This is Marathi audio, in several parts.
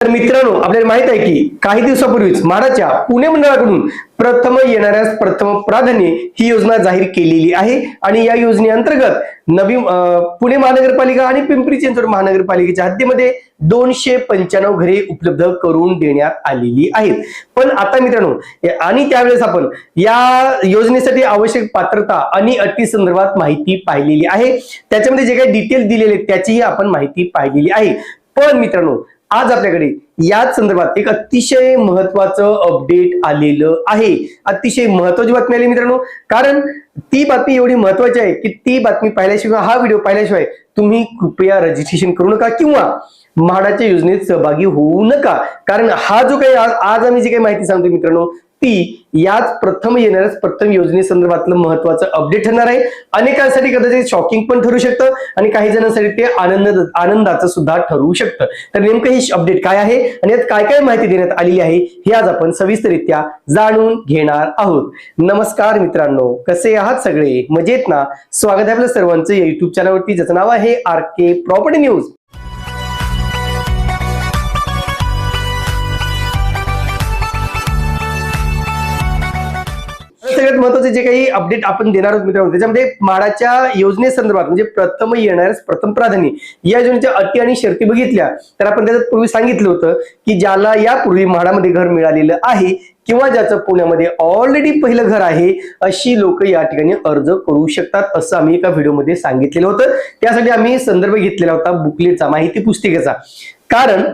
तर मित्रांनो, आपल्याला माहित आहे की काही दिवसापूर्वीच म्हाडाच्या पुणे मंडळाकडून प्रथम येणाऱ्यास प्रथम प्राधान्य ही योजना जाहीर केलेली आहे आणि या योजनेअंतर्गत नवी पुणे महानगरपालिका आणि पिंपरी चिंचवड महानगरपालिकेच्या हद्दीमध्ये 295 घरे उपलब्ध करून देण्यात आलेली आहेत. पण आता मित्रांनो, आणि त्यावेळेस आपण या योजनेसाठी आवश्यक पात्रता आणि अटी संदर्भात माहिती पाहिलेली आहे. त्याच्यामध्ये जे काही डिटेल दिलेले त्याचीही आपण माहिती पाहिलेली आहे. पण मित्रांनो, आज आपल्याकडे याच संदर्भात एक अतिशय महत्वाचं अपडेट आलेलं आहे. अतिशय महत्वाची बातमी आली मित्रांनो, कारण ती बातमी एवढी महत्वाची आहे की ती बातमी पाहिल्याशिवाय, हा व्हिडिओ पाहिल्याशिवाय तुम्ही कृपया रजिस्ट्रेशन करू नका किंवा म्हाडाच्या योजनेत सहभागी होऊ नका. कारण हा जो काही आज आम्ही जी काही माहिती सांगतो मित्रांनो, ती याच प्रथम येणाऱ्याच प्रथम योजनेसंदर्भातलं महत्वाचं अपडेट ठरणार आहे. अनेकांसाठी कदाचित शॉकिंग पण ठरू शकतं आणि काही जणांसाठी ते आनंदाचं सुद्धा ठरू शकतं. तर नेमकं हे अपडेट काय आहे आणि यात काय काय माहिती देण्यात आलेली आहे हे आज आपण सविस्तररित्या जाणून घेणार आहोत. नमस्कार मित्रांनो, कसे आहात सगळे? मजेत ना? स्वागत आहे आपल्या सर्वांचं युट्यूब चॅनलवरती, ज्याचं नाव आहे RK प्रॉपर्टी न्यूज. सगळ्यात महत्त्वाचे जे काही अपडेट आपण देणार आहोत मित्रांनो, त्याच्यामध्ये म्हाडाच्या योजनेसंदर्भात म्हणजे प्रथम येणाऱ्यास प्रथम प्राधान्य या योजनेच्या अटी आणि शर्ती बघितल्या तर आपण त्याच्यात पूर्वी सांगितलं होतं की ज्याला यापूर्वी म्हाडामध्ये घर मिळालेलं आहे किंवा ज्याचं पुण्यामध्ये ऑलरेडी पहिलं घर आहे अशी लोक या ठिकाणी अर्ज करू शकतात, असं आम्ही एका व्हिडिओमध्ये सांगितलेलं होतं. त्यासाठी आम्ही संदर्भ घेतलेला होता बुकलेटचा, माहिती पुस्तिकेचा. कारण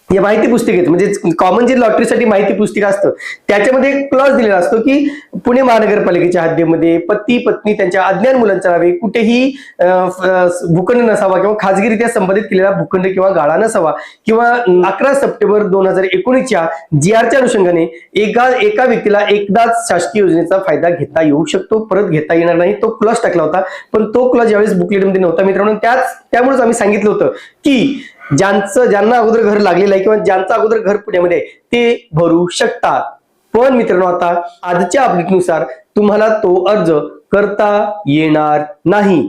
या माहिती पुस्तिकेत म्हणजे कॉमन जे लॉटरीसाठी माहिती पुस्तिका असतं त्याच्यामध्ये एक क्लॉज दिलेला असतो की पुणे महानगरपालिकेच्या हद्दीमध्ये पती पत्नी त्यांच्या अज्ञात मुलांच्या नावे कुठेही भूखंड नसावा किंवा खाजगीरित्या संपादित केलेला भूखंड किंवा गाळा नसावा किंवा 11 सप्टेंबर 2019च्या GRच्या अनुषंगाने एका व्यक्तीला एकदाच शासकीय योजनेचा फायदा घेता येऊ शकतो, परत घेता येणार नाही. तो क्लॉज टाकला होता, पण तो क्लॉज यावेळेस बुकलेटमध्ये नव्हता मित्रांनो. त्यामुळेच आम्ही सांगितलं होतं की ज्यांना अगोदर घर लागलेलं आहे किंवा ज्यांचं अगोदर घर पुण्यामध्ये ते भरू शकतात. पण मित्रांनो, आता आजच्या अपडेटनुसार तुम्हाला तो अर्ज करता येणार नाही.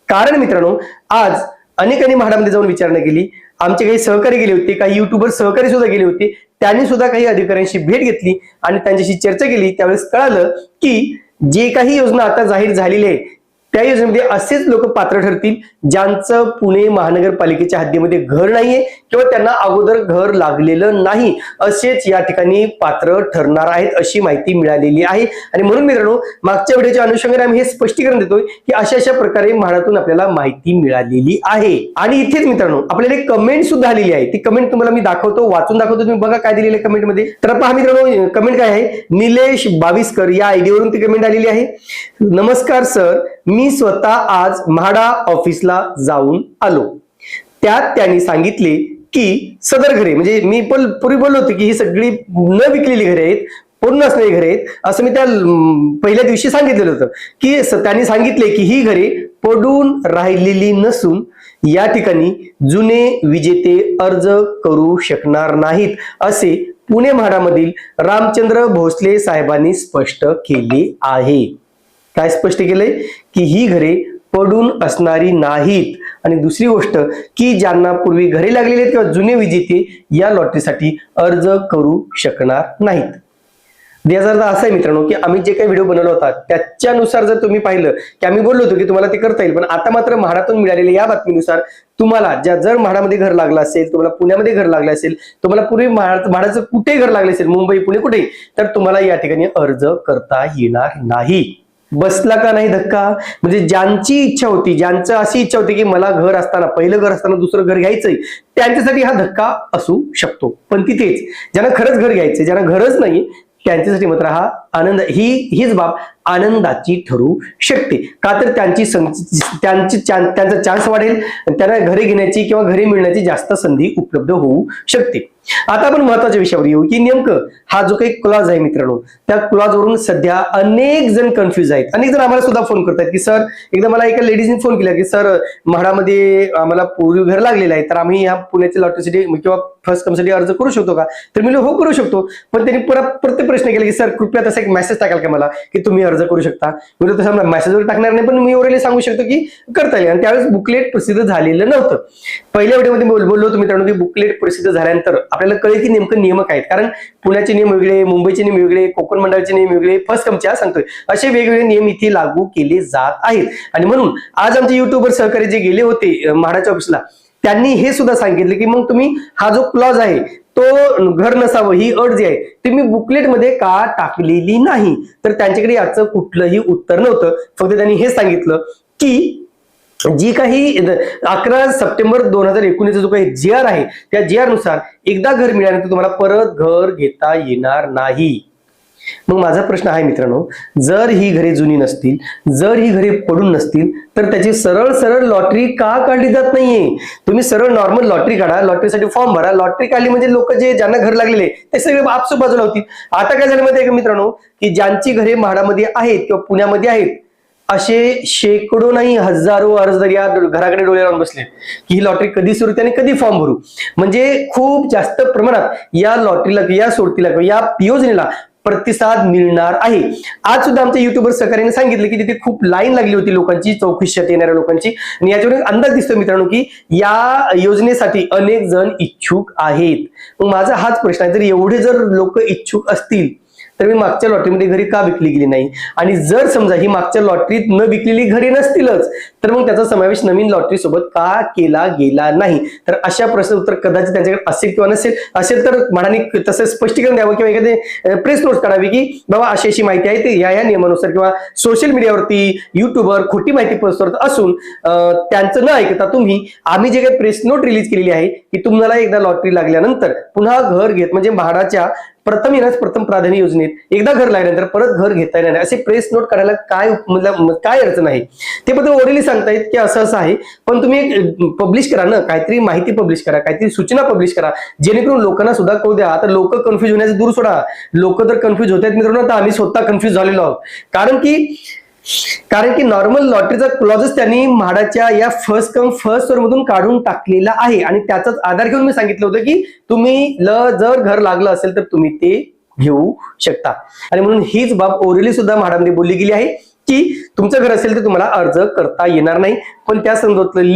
कारण मित्रांनो, आज अनेकांनी म्हाडामध्ये जाऊन विचारणा केली, आमचे काही सहकारी गेले होते, काही युट्यूबर सहकारी सुद्धा गेले होते, त्यांनी सुद्धा काही अधिकाऱ्यांशी भेट घेतली आणि त्यांच्याशी चर्चा केली. त्यावेळेस कळालं की जे काही योजना आता जाहीर झालेली आहे त्या योजनेमध्ये असेच लोक पात्र ठरतील ज्यांचं पुणे महानगरपालिकेच्या हद्दीमध्ये घर नाहीये किंवा त्यांना अगोदर घर लागलेलं नाही, असेच या ठिकाणी पात्र ठरणार आहेत अशी माहिती मिळालेली आहे. आणि म्हणून मित्रांनो, मागच्या व्हिडिओच्या अनुषंगाने आम्ही हे स्पष्टीकरण देतोय की अशा प्रकारे म्हाडातून आपल्याला माहिती मिळालेली आहे. आणि इथेच मित्रांनो, आपल्याला एक कमेंट सुद्धा आलेली आहे. ती कमेंट तुम्हाला मी दाखवतो, वाचून दाखवतो, तुम्ही बघा काय दिलेलं आहे कमेंट मध्ये. तर पहा मित्रांनो, कमेंट काय आहे, निलेश बाविस्कर या आयडीवरून ती कमेंट आलेली आहे. नमस्कार सर, मी स्वतः आज म्हाडा ऑफिसला जाऊन आलो. त्यात त्यांनी सांगितले की सदर घरे, म्हणजे मी पण पूर्वी बोललो होतो की ही सगळी न विकलेली घरे आहेत, पूर्ण असलेली घरे आहेत, असं मी त्या पहिल्या दिवशी सांगितलेलं होतं की त्यांनी सांगितले की ही घरे पडून राहिलेली नसून या ठिकाणी जुने विजेते अर्ज करू शकणार नाहीत, असे पुणे म्हाडामधील रामचंद्र भोसले साहेबांनी स्पष्ट केले आहे. काय स्पष्ट केलंय की ही घरे पडून असणारी नाहीत. आणि दुसरी गोष्ट की ज्यांना पूर्वी घरे लागलेली आहेत किंवा जुने विजेते या लॉटरीसाठी अर्ज करू शकणार नाहीत. याचा अर्थ असा आहे मित्रांनो की आम्ही जे काही व्हिडिओ बनवला होता त्याच्यानुसार जर तुम्ही पाहिलं की आम्ही बोललो होतो की तुम्हाला ते करता येईल, पण आता मात्र म्हाडातून मिळालेल्या या बातमीनुसार तुम्हाला जर म्हाडामध्ये घर लागलं असेल, तुम्हाला पुण्यामध्ये घर लागलं असेल, तुम्हाला पूर्वी म्हाडाचं कुठेही घर लागले असेल, मुंबई पुणे कुठेही, तर तुम्हाला या ठिकाणी अर्ज करता येणार नाही. बसला का नाही धक्का? म्हणजे ज्यांची इच्छा होती, ज्यांचं अशी इच्छा होती की मला घर असताना, पहिलं घर असताना दुसरं घर घ्यायचंय, त्यांच्यासाठी हा धक्का असू शकतो. पण तिथेच ज्यांना खरंच घर घ्यायचंय, ज्यांना घरच नाही, त्यांच्यासाठी मात्र हा आनंद, हीच बाब आनंदाची ठरू शकते. का तर त्यांचा चान्स वाढेल, त्यांना घरे घेण्याची किंवा घरे मिळण्याची जास्त संधी उपलब्ध होऊ शकते. आता आपण महत्वाच्या विषयावर येऊ की नेमकं हा जो काही क्लॉज आहे मित्रांनो, त्या क्लॉज वरून सध्या अनेक जण कन्फ्युज आहेत. अनेक जण आम्हाला सुद्धा फोन करतात की सर, एकदा मला एका लेडीजने फोन केला की सर, म्हाडामध्ये आम्हाला पूर्वी घर लागलेलं आहे, तर आम्ही या पुण्याच्या लॉटरीसाठी किंवा फर्स्ट कमसाठी अर्ज करू शकतो का? तर मी हो करू शकतो. पण त्यांनी प्रत्येक प्रश्न केला की सर कृपया तसा एक मेसेज टाकाल का मला की तुम्ही अर्ज करू शकता? म्हणजे तसं मेसेजवर टाकणार नाही, पण मी ओरली सांगू शकतो की करता येईल. आणि त्यावेळेस बुकलेट प्रसिद्ध झालेलं नव्हतं. पहिल्या व्हिडिओमध्ये बोललो होतो मित्रांनो की बुकलेट प्रसिद्ध झाल्यानंतर आपल्याला कळेल की नेमकं नियम काय आहेत. कारण पुण्याचे नियम वेगळे, मुंबईचे नियम वेगळे, कोकण मंडळाचे नियम वेगळे, फर्स्ट कमच्या सांगतोय असे वेगवेगळे नियम इथे लागू केले जात आहेत. आणि म्हणून आज आमचे युट्यूबर सहकारी जे गेले होते म्हाडाच्या ऑफिसला, त्यांनी हे सुद्धा सांगितलं की मग तुम्ही हा जो क्लॉज आहे तो घर नसावं ही अट जी आहे तुम्ही बुकलेटमध्ये का टाकलेली नाही. तर त्यांच्याकडे याचं कुठलंही उत्तर नव्हतं. फक्त त्यांनी हे सांगितलं की जी काही 11 सप्टेंबर 2019 जो काही GR आहे त्या GR नुसार एकदा घर मिळाल्यानंतर तुम्हाला परत घर घेता येणार नाही. मग माझा प्रश्न आहे मित्रांनो, जर ही घरे जुनी नसतील, जर ही घरे पडून नसतील, तर त्याची सरळ सरळ लॉटरी का काढली जात नाहीये. तुम्ही सरळ नॉर्मल लॉटरी काढा, लॉटरीसाठी फॉर्म भरा. लॉटरी काढली म्हणजे लोक जे ज्यांना घर लागलेले ते सगळे आपसूक बाजूला होतील. आता काय झालं माहिती आहे का मित्रांनो, की ज्यांची घरे म्हाडामध्ये आहेत किंवा पुण्यामध्ये आहेत असे शेकडो नाही हजारो अर्जदार या घराकडे डोळे लावून बसले की ही लॉटरी कधी सुरू होते आणि कधी फॉर्म भरू. म्हणजे खूप जास्त प्रमाणात या लॉटरीला, या सोडतीला, या योजनेला प्रतिसाद मिळणार आहे. आज सुद्धा आमच्या युट्यूबर सहकार्याने सांगितलं की तिथे खूप लाईन लागली होती लोकांची, चौकशीसाठी येणाऱ्या लोकांची. आणि याच्यावरून अंदाज दिसतो मित्रांनो की या योजनेसाठी अनेक जण इच्छुक आहेत. मग माझा हाच प्रश्न आहे, जर एवढे जर लोक इच्छुक असतील तर मी मागच्या लॉटरीमध्ये घरी का विकली गेली नाही. आणि जर समजा ही मागच्या लॉटरीत न विकलेली घरे नसतीलच तर मग त्याचा समावेश नवीन लॉटरी सोबत का केला गेला नाही. तर अशा प्रश्न उत्तर कदाचित त्यांच्याकडे असेल किंवा नसेल. असेल तर म्हाडाने तसं स्पष्टीकरण द्यावं किंवा एखादे प्रेस नोट काढावी की बाबा अशी अशी माहिती आहे ते या नियमानुसार, किंवा सोशल मीडियावरती युट्यूबवर खोटी माहिती पसरत असून त्यांचं न ऐकता तुम्ही आम्ही जे काही प्रेस नोट रिलीज केलेली आहे की तुम्हाला एकदा लॉटरी लागल्यानंतर पुन्हा घर घेत म्हणजे म्हाडाच्या प्रथम येण्यास प्रथम प्राधान्य योजनेत एकदा घर लागल्यानंतर परत घर घेता येणार नाही असे प्रेस नोट करायला काय अडचण आहे. ते पण ओरली सांगतायत की असं असं आहे, पण तुम्ही पब्लिश करा ना, काहीतरी माहिती पब्लिश करा, काहीतरी सूचना पब्लिश करा, जेणेकरून लोकांना सुद्धा कळू द्या. आता लोक कन्फ्युज होण्याचं दूर सोडा, लोक तर कन्फ्युज होत आहेत मित्रांनो, तर आम्ही स्वतः कन्फ्युज झालेलो आहोत. कारण की नॉर्मल लॉटरीचा क्लॉजच त्यांनी म्हाडाच्या या फर्स्ट कम फर्स्ट सर्व्ह मधून काढून टाकलेला आहे. आणि त्याचाच आधार घेऊन मी सांगितलं होतं की तुम्ही जर घर लागलं असेल तर तुम्ही ते घेऊ शकता. आणि म्हणून हीच बाब ओरली सुद्धा म्हाडामध्ये बोलली गेली आहे की तुमचं घर असेल तर तुम्हाला अर्ज करता येणार नाही. पण त्या संदर्भातलं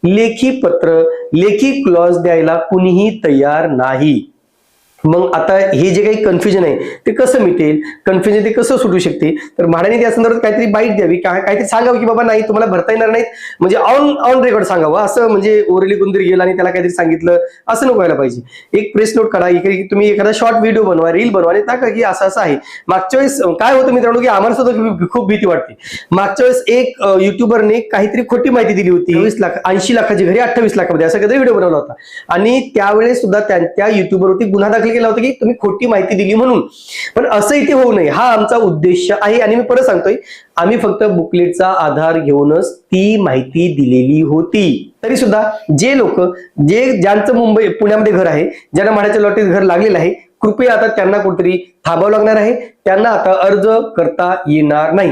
लेखी पत्र, लेखी क्लॉज द्यायला कुणीही तयार नाही. मग आता हे जे काही कन्फ्युजन आहे ते कसं मिटेल, कन्फ्युजन ते कसं सुटू शकते. तर म्हाडाने त्या संदर्भात काहीतरी बाईट द्यावी, काहीतरी सांगावं की बाबा नाही तुम्हाला भरता येणार नाहीत, म्हणजे ऑन रेकॉर्ड सांगावं. असं म्हणजे ओरली कोणतरी गेला आणि त्याला काहीतरी सांगितलं असं नको व्हायला पाहिजे. एक प्रेस नोट काढा, तुम्ही एखादा शॉर्ट व्हिडिओ बनवा, रील बनवा आणि टाका की असं असं आहे. मागच्या वेळेस काय होतं मित्रांनो की आम्हाला सुद्धा खूप भीती वाटते. मागच्या वेळेस एक युट्यूबरने काहीतरी खोटी माहिती दिली होती, 80 लाखाची घरी 28 लाखामध्ये असा काहीतरी व्हिडिओ बनवला होता. आणि त्यावेळेस सुद्धा त्या युट्यूबरवरती गुन्हा दाखल केला होता की तुम्ही खोटी माहिती दिली म्हणून. पण असं इथे होऊ नये हा आमचा उद्देश आहे. आणि मी परत सांगतोय, आम्ही फक्त बुकलेटचा आधार घेऊनच ती माहिती दिलेली होती. तरी सुद्धा जे लोक ज्यांचं पुण्यामध्ये घर आहे, ज्यांना म्हाडाच्या लॉटरीत घर लागलेलं आहे, कृपया आता त्यांना कुठेतरी थांबावं लागणार आहे. त्यांना आता अर्ज करता येणार नाही.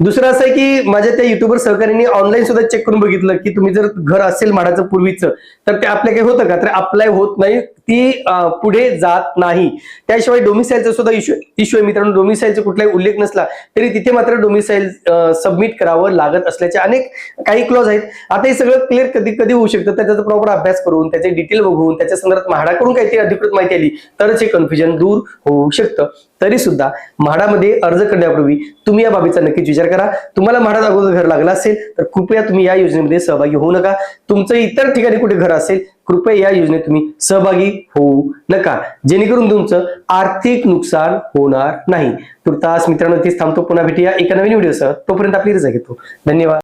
दुसरं असं आहे की माझ्या त्या युट्यूबर सहकार्यांनी ऑनलाईन सुद्धा चेक करून बघितलं की तुम्ही जर घर असेल म्हाडाचं पूर्वीचं तर ते अप्लाय काही होतं का, तर अप्लाय होत नाही, ती पुढे जात नाही. त्याशिवाय डोमिसाईलचा सुद्धा इश्यू आहे मित्रांनो. डोमिसाईलचा कुठलाही उल्लेख नसला तरी तिथे मात्र डोमिसाईल सबमिट करावं लागत असल्याचे अनेक काही क्लॉज आहेत. आता हे सगळं क्लिअर कधी होऊ शकतं, त्याचा प्रॉपर अभ्यास करून, त्याचे डिटेल बघून, त्याच्या संदर्भात म्हाडाकडून काहीतरी अधिकृत माहिती आली तरच हे कन्फ्युजन दूर होऊ शकतं. तरी सुद्धा म्हाडामध्ये अर्ज करण्यापूर्वी तुम्ही या बाबीचा नक्कीच विचार करा. तुम्हाला म्हाडात अगोदर घर लागलं असेल तर कृपया तुम्ही या योजनेमध्ये सहभागी होऊ नका. तुमचं इतर ठिकाणी कुठे घर असेल कृपया या योजनेत तुम्ही सहभागी होऊ नका, जेणेकरून तुमचं आर्थिक नुकसान होणार नाही. तुर्तास मित्रांनो इथेच थांबतो. पुन्हा भेटूया एका नवीन व्हिडिओसह. तोपर्यंत आपली रजा घेतो. धन्यवाद.